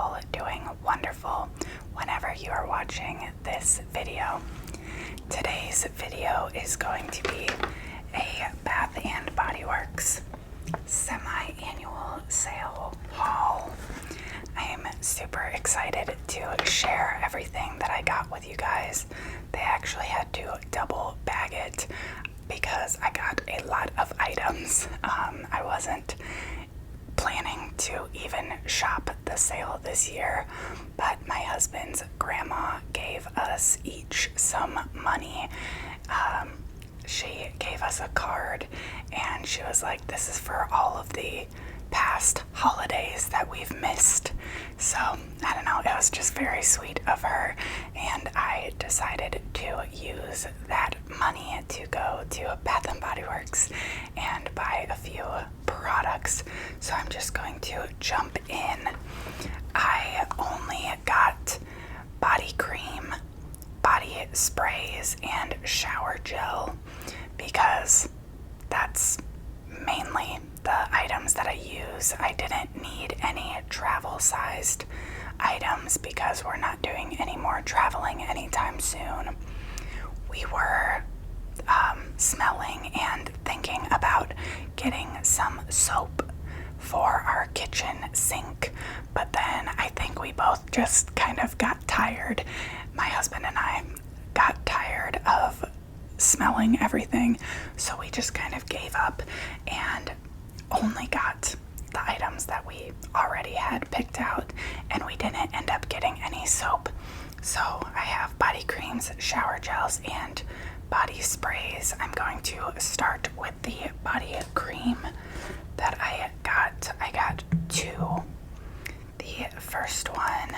all doing wonderful whenever you are watching this video. Today's video is going to be a Bath & Body Works semi-annual sale haul. I am super excited to share everything that I got with you guys. They actually had to double bag it because I got a lot of items. I wasn't planning to even shop the sale this year, but my husband's grandma gave us each some money. She gave us a card and she was like, this is for all of the past holidays that we've missed. So I don't know, it was just very sweet of her, and I decided to use that money to go to Bath & Body Works and buy a few products. So I'm just going to jump in. I only got body cream, body sprays, and shower gel because that's mainly the items that I use. I didn't need any travel-sized items because we're not doing any more traveling anytime soon. We were smelling and thinking about getting some soap for our kitchen sink, but then I think we both just kind of got tired. My husband and I got tired of smelling everything, so we just kind of gave up and only got the items that we already had picked out, and we didn't end up getting any soap. So I have body creams, shower gels, and body sprays. I'm going to start with the body cream that I got. I got two. The first one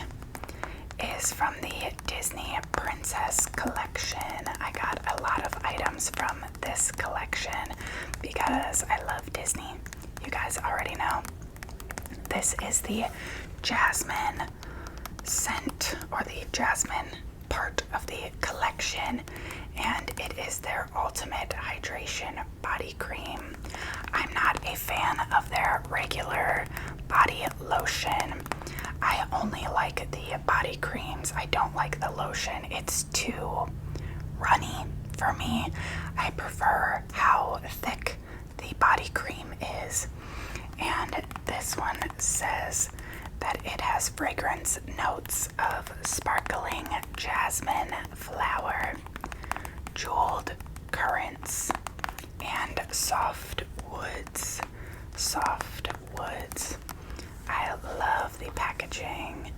is from the Disney Princess collection. I got a lot of items from this collection because I love Disney. You guys already know. This is the Jasmine scent, or the Jasmine part of the collection, and it is their ultimate hydration body cream. I'm not a fan of their regular body lotion. I only like the body creams. I don't like the lotion. It's too runny for me. I prefer how thick the body cream is. And this one says that it has fragrance notes of sparkling jasmine flower, jeweled currants, and soft woods. Soft woods. I love the packaging.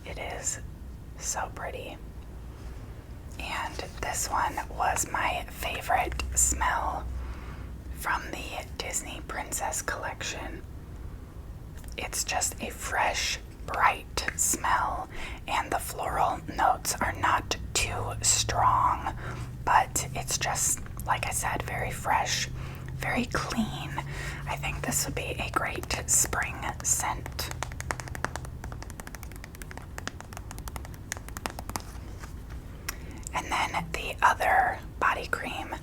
It is so pretty. And this one was my favorite smell from the Disney Princess collection. It's just a fresh, bright smell, and the floral notes are not too strong, but it's just, like I said, very fresh, very clean. I think this would be a great spring scent. And then the other body cream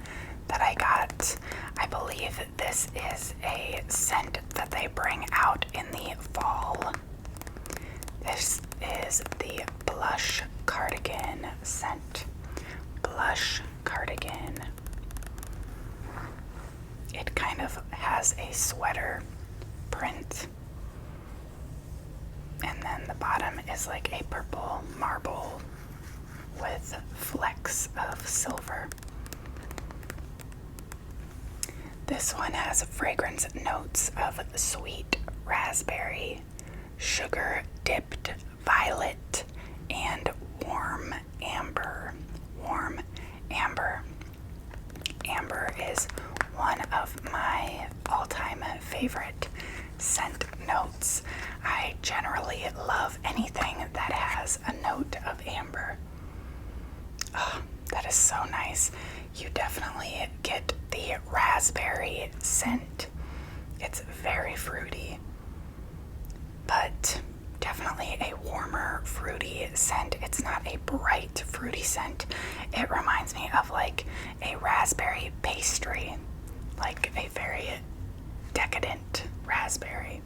that I got, I believe this is a scent that they bring out in the fall. This is the Blush Cardigan scent. Blush Cardigan. It kind of has a sweater print, and then the bottom is like a purple marble with flecks of silver. This one has fragrance notes of sweet raspberry, sugar dipped violet, and warm amber. Warm amber. Amber is one of my all-time favorite scent notes. I generally love anything that has a note of amber. Oh, that is so nice. You definitely get the raspberry scent. It's very fruity, but definitely a warmer, fruity scent. It's not a bright, fruity scent. It reminds me of like a raspberry pastry, like a very decadent raspberry.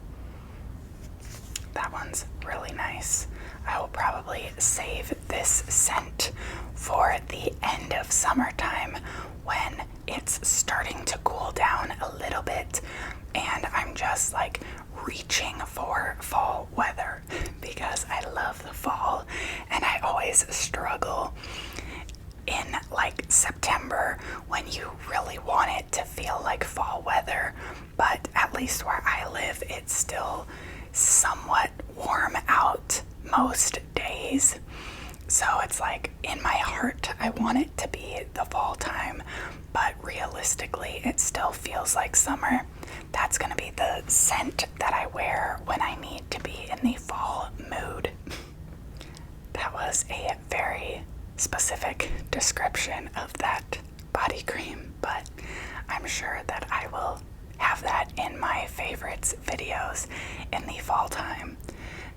That one's really nice. I will probably save this scent for the end of summertime when it's starting to cool down a little bit and I'm just like reaching for fall weather because I love the fall and I always struggle in like September when you really want it to feel like fall weather, but at least where I live it's still somewhat warm out most days. So it's like in my heart I want it to be the fall time, but realistically it still feels like summer. That's gonna be the scent that I wear when I need to be in the fall mood. That was a very specific description of that body cream, but I'm sure that I will have that in my favorites videos in the fall time.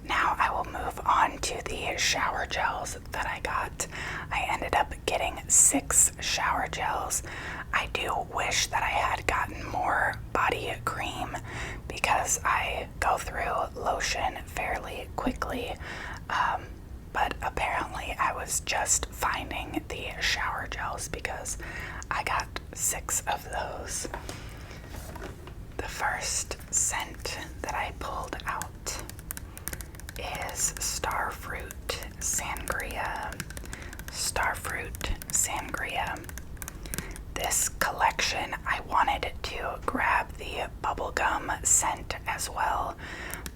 Now I will move on to the shower gels that I got. I ended up getting 6 shower gels. I do wish that I had gotten more body cream because I go through lotion fairly quickly. But apparently I was just finding the shower gels because I got 6 of those. The first scent that I pulled out is Starfruit Sangria. Starfruit Sangria. This collection, I wanted to grab the bubblegum scent as well,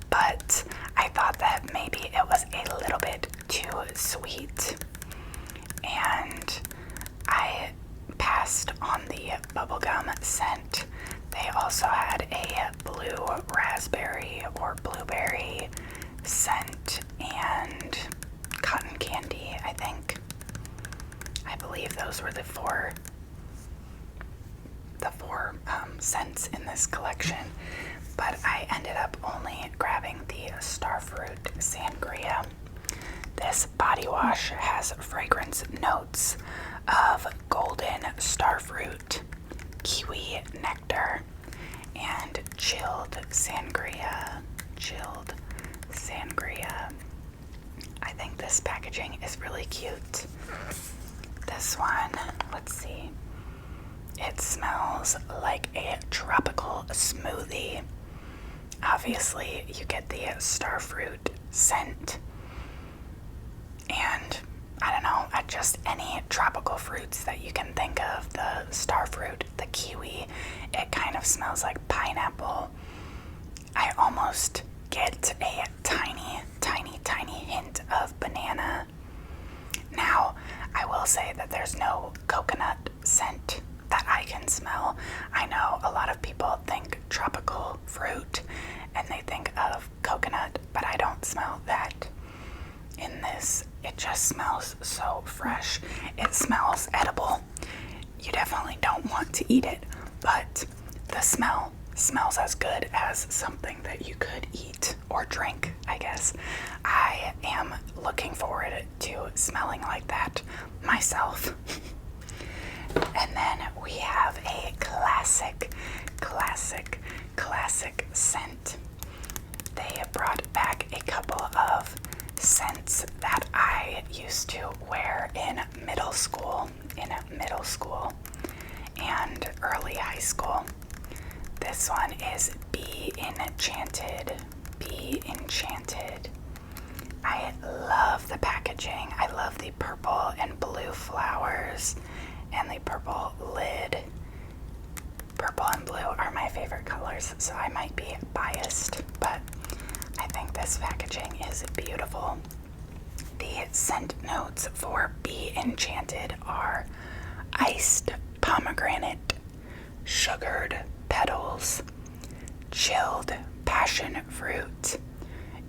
but I thought that maybe it was a little bit too sweet, and I passed on the bubblegum scent. They also had a blue raspberry or blueberry scent and cotton candy, I think. I believe those were the four scents in this collection, but I ended up only grabbing the Starfruit Sangria. This body wash has fragrance notes of golden starfruit, kiwi nectar, and chilled sangria. I think this packaging is really cute. This one, let's see. It smells like a tropical smoothie. Obviously, you get the starfruit scent. And I don't know, just any tropical fruits that you can think of. The starfruit, the kiwi, it kind of smells like pineapple. I almost get a tiny hint of banana. Now, I will say that there's no coconut scent that I can smell. I know a lot of people think tropical fruit and they think of coconut, but I don't smell that in this. It just smells so fresh. It smells edible. You definitely don't want to eat it, but the smell smells as good as something that you could eat or drink, I guess. I am looking forward to smelling like that myself. And then we have a classic scent. They brought back a couple of scents that I used to wear in middle school and early high school. This one is Be Enchanted. I love the packaging. I love the purple and blue flowers and the purple lid. Purple and blue are my favorite colors, so I might be biased, but I think this packaging is beautiful. The scent notes for Be Enchanted are iced pomegranate, sugared petals, chilled passion fruit,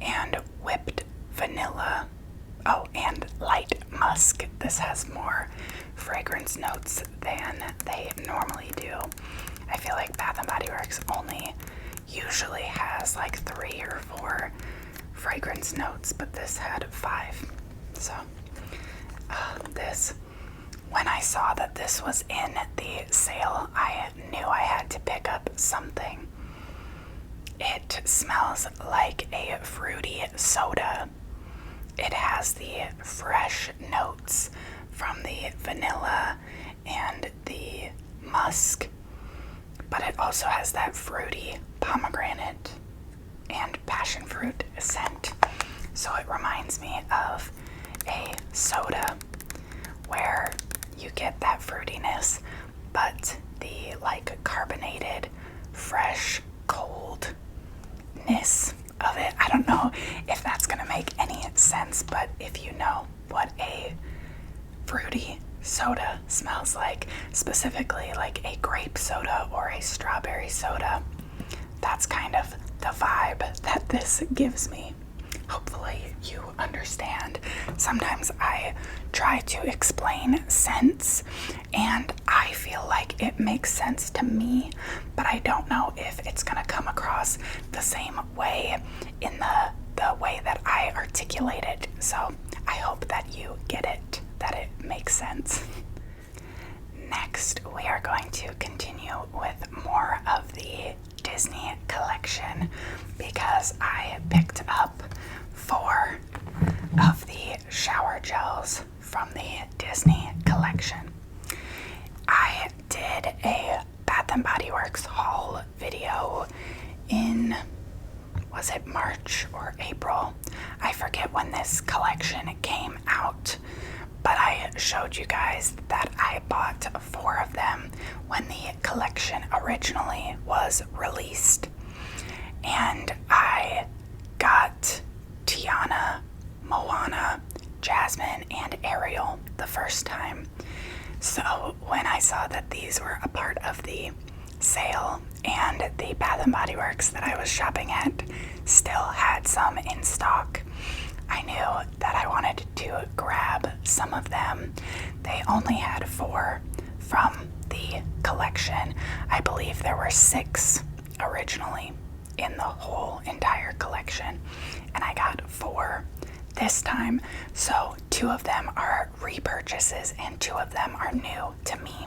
and whipped vanilla. Oh, and light musk. This has more fragrance notes than they normally do. I feel like Bath & Body Works only usually has like 3 or 4 fragrance notes, but this had 5. So when I saw that this was in the sale, I knew I had to pick up something. It smells like a fruity soda. It has the fresh notes from the vanilla and the musk, but it also has that fruity pomegranate and passion fruit scent. So it reminds me of a soda where you get that fruitiness, but the like carbonated, fresh, coldness of it. I don't know if that's gonna make any sense, but if you know what a fruity soda smells like, specifically like a grape soda or a strawberry soda, that's kind of the vibe that this gives me. Hopefully you understand. Sometimes I try to explain scents and I feel like it makes sense to me, but I don't know if it's gonna come across the same way in the way that I articulate it. So I hope that you get it, that it makes sense. Next, we are going to continue with more of the Disney collection because I picked up 4 of the shower gels from the Disney collection. I did a Bath & Body Works haul video in, was it March or April? I forget when this collection came out, but I showed you guys that I bought 4 of them when the collection originally was released. And I got Tiana, Moana, Jasmine, and Ariel the first time. So when I saw that these were a part of the sale and the Bath & Body Works that I was shopping at still had some in stock, I knew that I wanted to grab some of them. They only had 4 from the collection. I believe there were 6 originally in the whole entire collection, and I got 4 this time. So 2 of them are repurchases and 2 of them are new to me.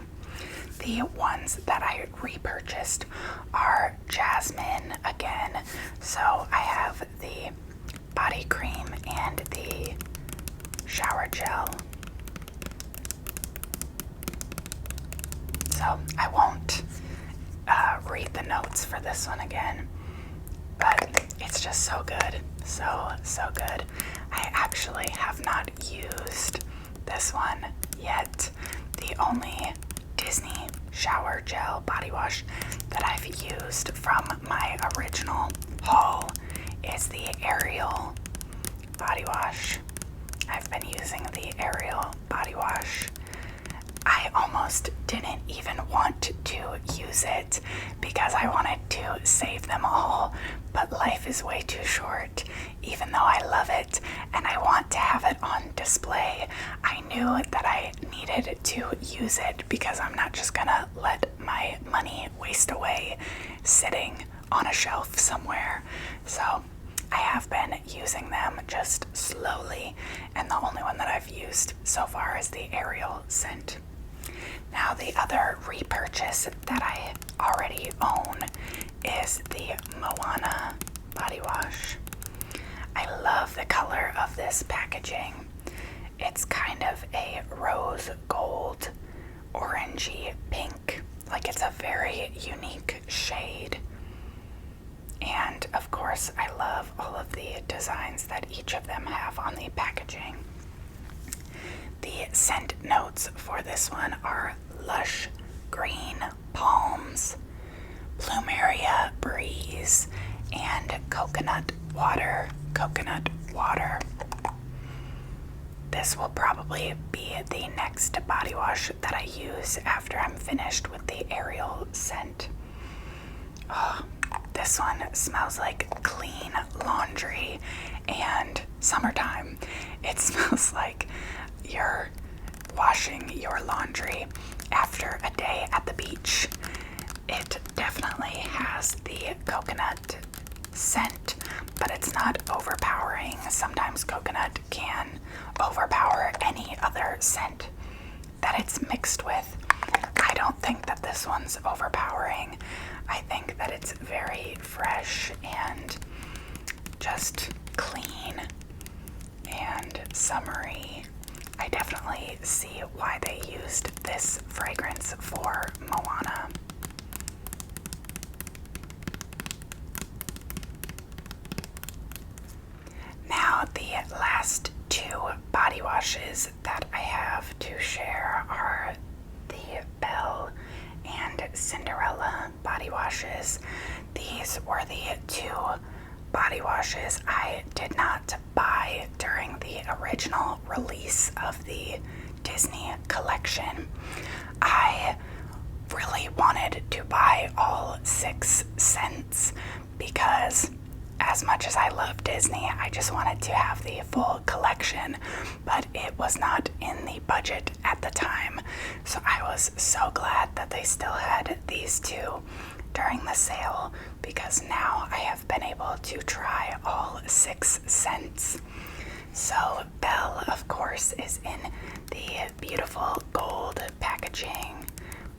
The ones that I repurchased are Jasmine again. So I have the body cream and the shower gel. So I won't read the notes for this one again, but it's just so good. So good. I actually have not used this one yet. The only Disney shower gel body wash that I've used from my original haul is the Ariel body wash. I've been using the Ariel body wash. I almost didn't even want to use it because I wanted to save them all, but life is way too short. Even though I love it and I want to have it on display, I knew that I needed to use it because I'm not just gonna let my money waste away sitting on a shelf somewhere. So I have been using them just slowly, and the only one that I've used so far is the Ariel scent. Now the other repurchase that I already own is the Moana body wash. I love the color of this packaging. It's kind of a rose gold, orangey pink. Like, it's a very unique shade. And of course, I love all of the designs that each of them have on the packaging. The scent notes for this one are lush green palms, plumeria breeze, and coconut water. This will probably be the next body wash that I use after I'm finished with the Ariel scent. Oh, this one smells like clean laundry and summertime. It smells like you're washing your laundry after a day at the beach. It definitely has the coconut scent, but it's not overpowering. Sometimes coconut can overpower any other scent that it's mixed with. I don't think that this one's overpowering. I think that it's very fresh and just clean and summery. I definitely see why they used this fragrance for Moana. Now, the last two body washes that I have to share are the Belle and Cinderella body washes. These were the two body washes I did not buy during the original release of the Disney collection. I really wanted to buy all 6 scents because as much as I love Disney, I just wanted to have the full collection, but it was not in the budget at the time. So I was so glad that they still had these two during the sale, because now I have been able to try all 6 scents. So Belle, of course, is in the beautiful gold packaging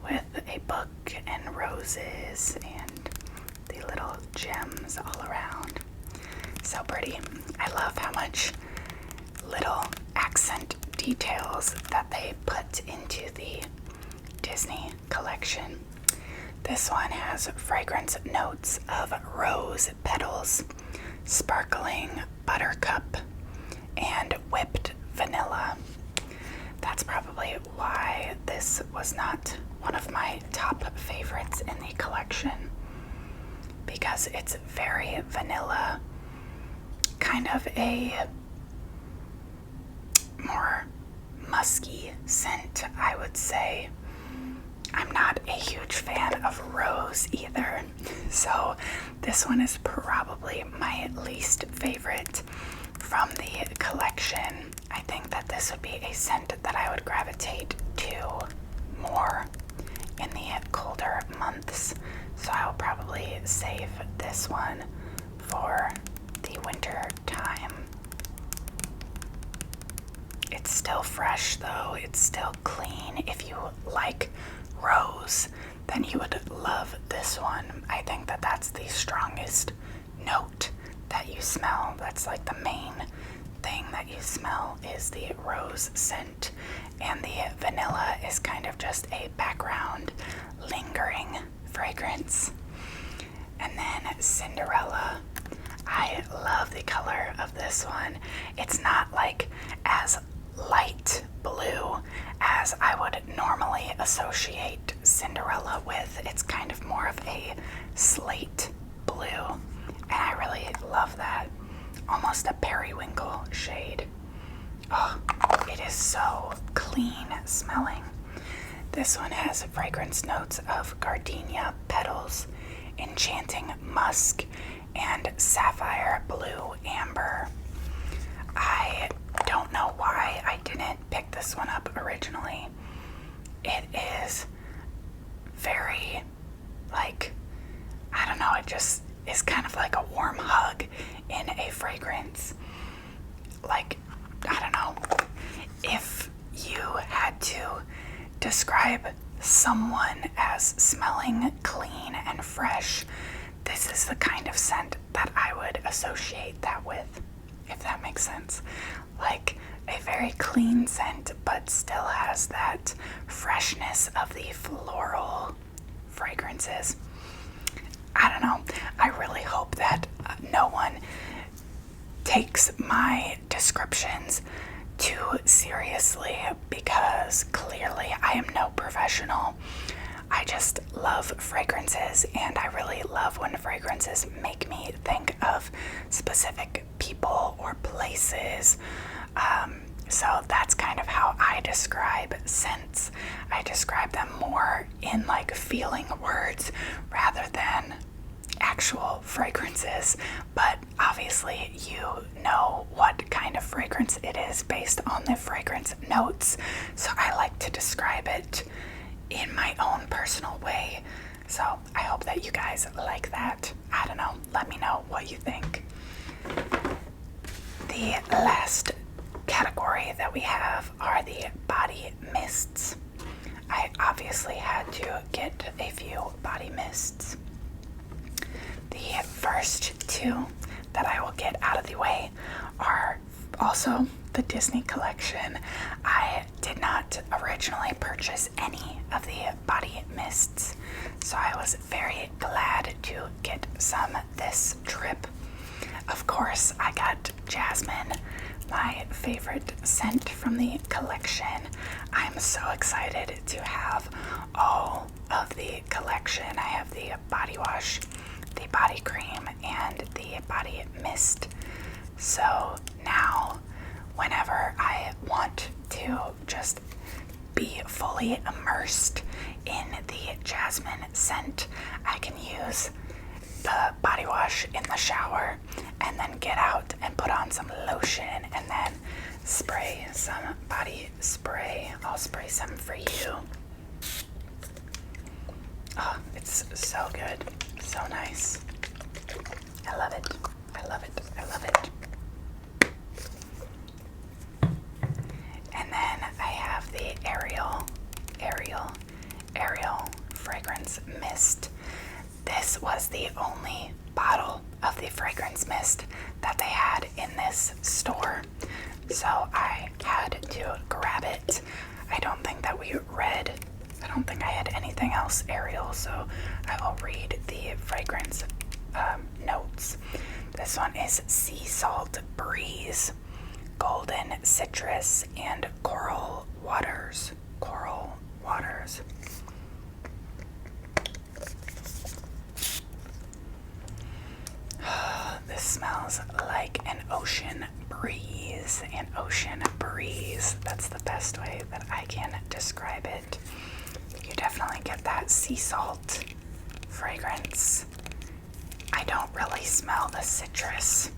with a book and roses and the little gems all around. So pretty. I love how much little accent details that they put into the Disney collection. This one has fragrance notes of rose petals, sparkling buttercup, and whipped vanilla. That's probably why this was not one of my top favorites in the collection, because it's very vanilla, kind of a more musky scent, I would say. I'm not a huge fan of rose either, so this one is probably my least favorite from the collection. I think that this would be a scent that I would gravitate to more in the colder months, so I'll probably save this one for the winter time. It's still fresh though, it's still clean. If you like rose, then you would love this one. I think that that's the strongest note that you smell. That's like the main thing that you smell is the rose scent, and the vanilla is kind of just a background lingering fragrance. And then Cinderella, I love the color of this one. It's not like as light blue as I would normally associate Cinderella with. It's kind of more of a slate blue, and I really love that. Almost a periwinkle shade. Oh, it is so clean smelling. This one has fragrance notes of gardenia petals, enchanting musk, and sapphire blue amber. I don't know why I didn't pick this one up originally. It is very, like, I don't know, it just is kind of like a warm hug in a fragrance. Like, I don't know, if you had to describe someone as smelling clean and fresh, this is the kind of scent that I would associate that with, if that makes sense. Like a very clean scent, but still has that freshness of the floral fragrances. I don't know. I really hope that no one takes my descriptions too seriously, because clearly I am no professional. I just love fragrances, and I really love when fragrances make me think of specific people or places. So that's kind of how I describe scents. I describe them more in like feeling words rather than actual fragrances, but obviously you know what kind of fragrance it is based on the fragrance notes, so I like to describe it in my own personal way. So I hope that you guys like that. I don't know, let me know what you think. The last category that we have are the body mists. I obviously had to get a few body mists. first two that I will get out of the way are also the Disney collection. I did not originally purchase any of the body mists, so I was very glad to get some this trip. Of course, I got Jasmine, my favorite scent from the collection. I'm so excited to have all of the collection. I have the body wash, the body cream, and the body mist. So now, whenever I want to just be fully immersed in the Jasmine scent, I can use the body wash in the shower and then get out and put on some lotion and then spray some body spray. I'll spray some for you. Oh, it's so good. So nice. I love it. I love it. I love it. And then I have the Ariel fragrance mist. This was the only bottle of the fragrance mist that they had in this store, so I had to grab it. I don't think I had anything else Ariel, so I will read the fragrance notes. This one is sea salt breeze, golden citrus, and coral waters. This smells like an ocean breeze. That's the best way that I can describe it. You definitely get that sea salt fragrance. I don't really smell the citrus.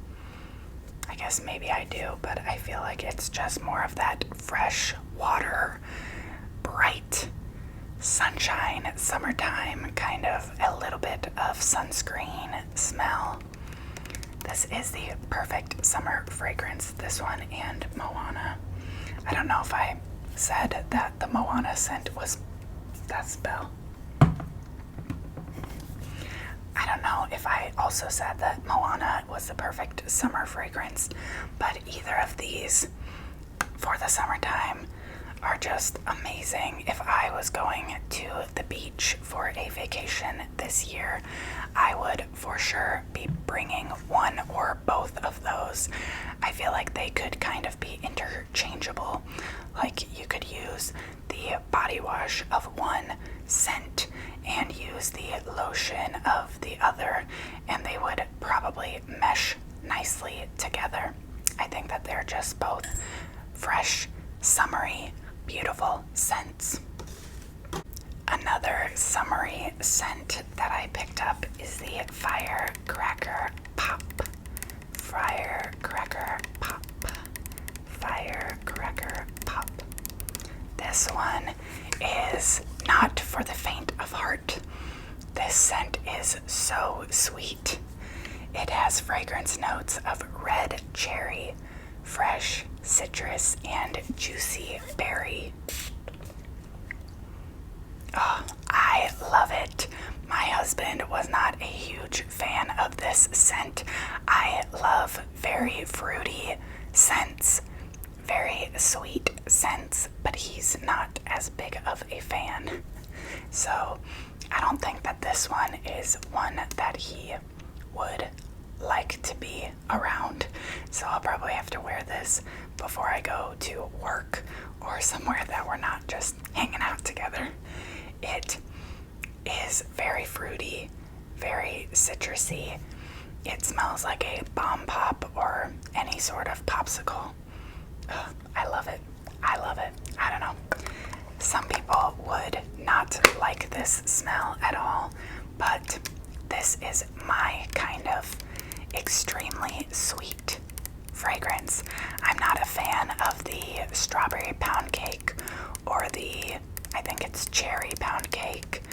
I guess maybe I do, but I feel like it's just more of that fresh water, bright sunshine, summertime, kind of a little bit of sunscreen smell. This is the perfect summer fragrance, this one and Moana. I don't know if I said that the Moana scent was that spell. I don't know if I also said that Moana was the perfect summer fragrance, but either of these for the summertime are just amazing. If I was going to the beach for a vacation this year, I would for sure be bringing one or both of those. I feel like they could kind of be interchangeable. Like you could use the body wash of one scent and use the lotion of the other, and they would probably mesh nicely together. I think that they're just both fresh, summery, beautiful scents. Another summery scent that I picked up is the Firecracker Pop. Firecracker Pop. Firecracker Pop. This one is not for the faint of heart. This scent is so sweet. It has fragrance notes of red cherry, fresh citrus, and juicy berry. Oh, I love it. My husband was not a huge fan of this scent. I love very fruity scents, very sweet scents, but he's not as big of a fan. So I don't think that this one is one that he would like to be around. So I'll probably have to wear this before I go to work or somewhere that we're not just hanging out together. It is very fruity, very citrusy. It smells like a bomb pop or any sort of popsicle. Ugh, I love it. I love it. I don't know. Some people would not like this smell at all, but this is my kind of extremely sweet fragrance. I'm not a fan of the strawberry pound cake or the, I think it's cherry pound cake.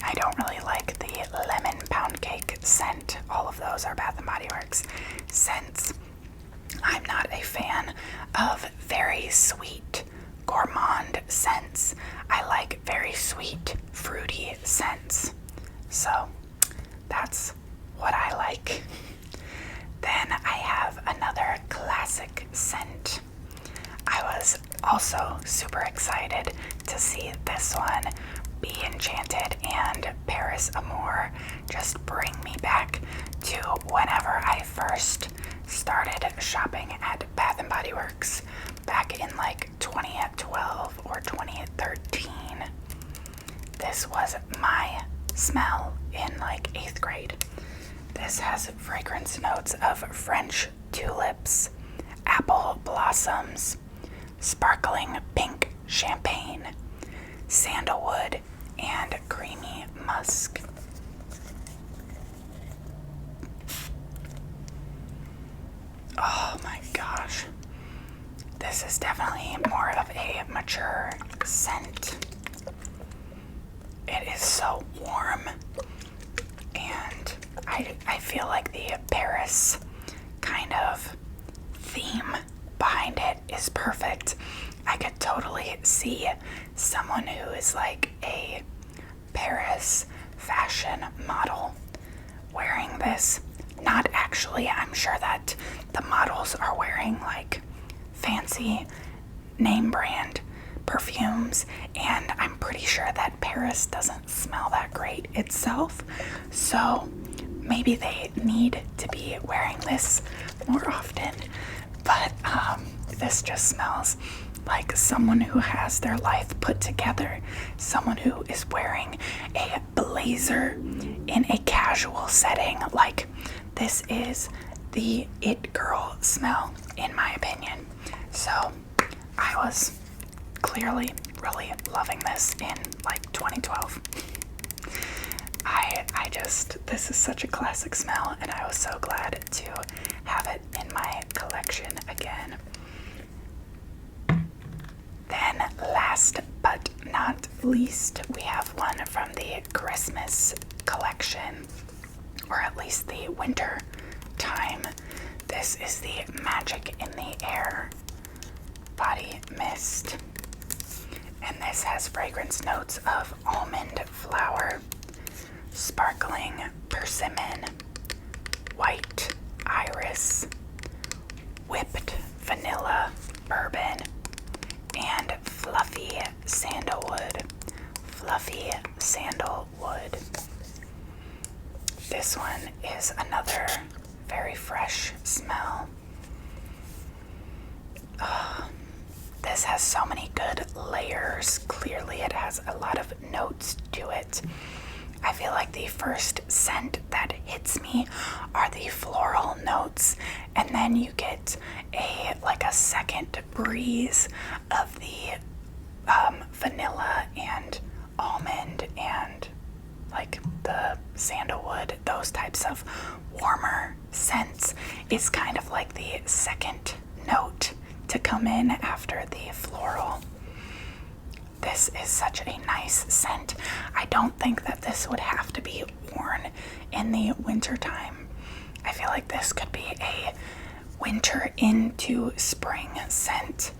I don't really like the lemon pound cake scent. All of those are Bath & Body Works scents. I'm not a fan of very sweet, gourmand scents. I like very sweet, fruity scents. So that's what I like. Then I have another classic scent. I was also super excited to see this one, Be Enchanted and Paris Amour, just bring me back to whenever I first started shopping at Bath & Body Works back in like 2012 or 2013. This was my smell in like 8th grade. This has fragrance notes of French tulips, apple blossoms, sparkling pink champagne, sandalwood, and creamy musk. Oh my gosh. This is definitely more of a mature scent. It is so warm, and I feel like the Paris kind of theme behind it is perfect. I could totally see someone who is like a Paris fashion model wearing this. Not actually, I'm sure that the models are wearing like fancy name brand perfumes, and I'm pretty sure that Paris doesn't smell that great itself, so maybe they need to be wearing this more often. But this just smells like someone who has their life put together, someone who is wearing a blazer in a casual setting. Like, this is the it girl smell, in my opinion. So I was clearly really loving this in like 2012. This is such a classic smell, and I was so glad to have it in my collection again. Then last but not least, we have one from the Christmas collection, or at least the winter time. This is the Magic in the Air body mist, and this has fragrance notes of almond flower, sparkling persimmon, white iris, whipped vanilla bourbon, and fluffy sandalwood. This one is another very fresh smell. This has so many good layers. Clearly it has a lot of notes to it. I feel like the first scent that hits me are the floral notes, and then you get a second breeze of the vanilla and almond and like the sandalwood. Those types of warmer scents is kind of like the second note to come in after the floral. This is such a nice scent. I don't think that this would have to be worn in the winter time. I feel like this could be a winter into spring scent,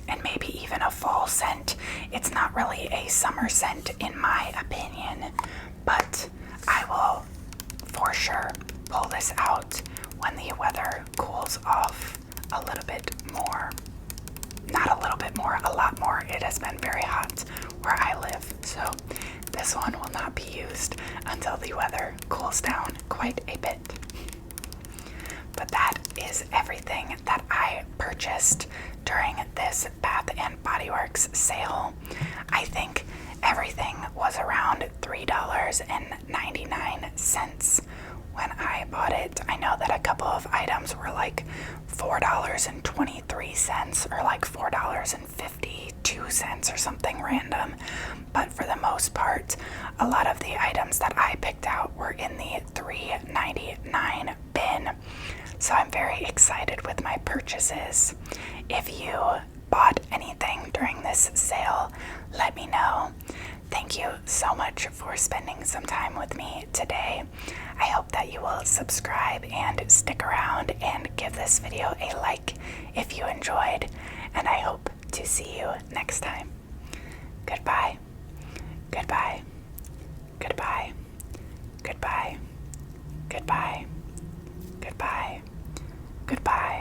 and maybe even a fall scent. It's not really a summer scent in my opinion, but I will for sure pull this out when the weather cools off a little bit more. Not a little bit more, a lot more. It has been very hot where I live, so this one will not be used until the weather cools down quite a bit. But that is everything that I purchased during this Bath & Body Works sale. I think everything was around $3.99 when I bought it. I know that a couple of items were like $4.23 or like $4.52 or something random, but for the most part, a lot of the items that I picked out were in the $3.99 bin. So I'm very excited with my purchases. If you bought anything during this sale, let me know. Thank you so much for spending some time with me today. I hope that you will subscribe and stick around and give this video a like if you enjoyed, and I hope to see you next time. Goodbye. Goodbye. Goodbye. Goodbye. Goodbye. Goodbye. Goodbye.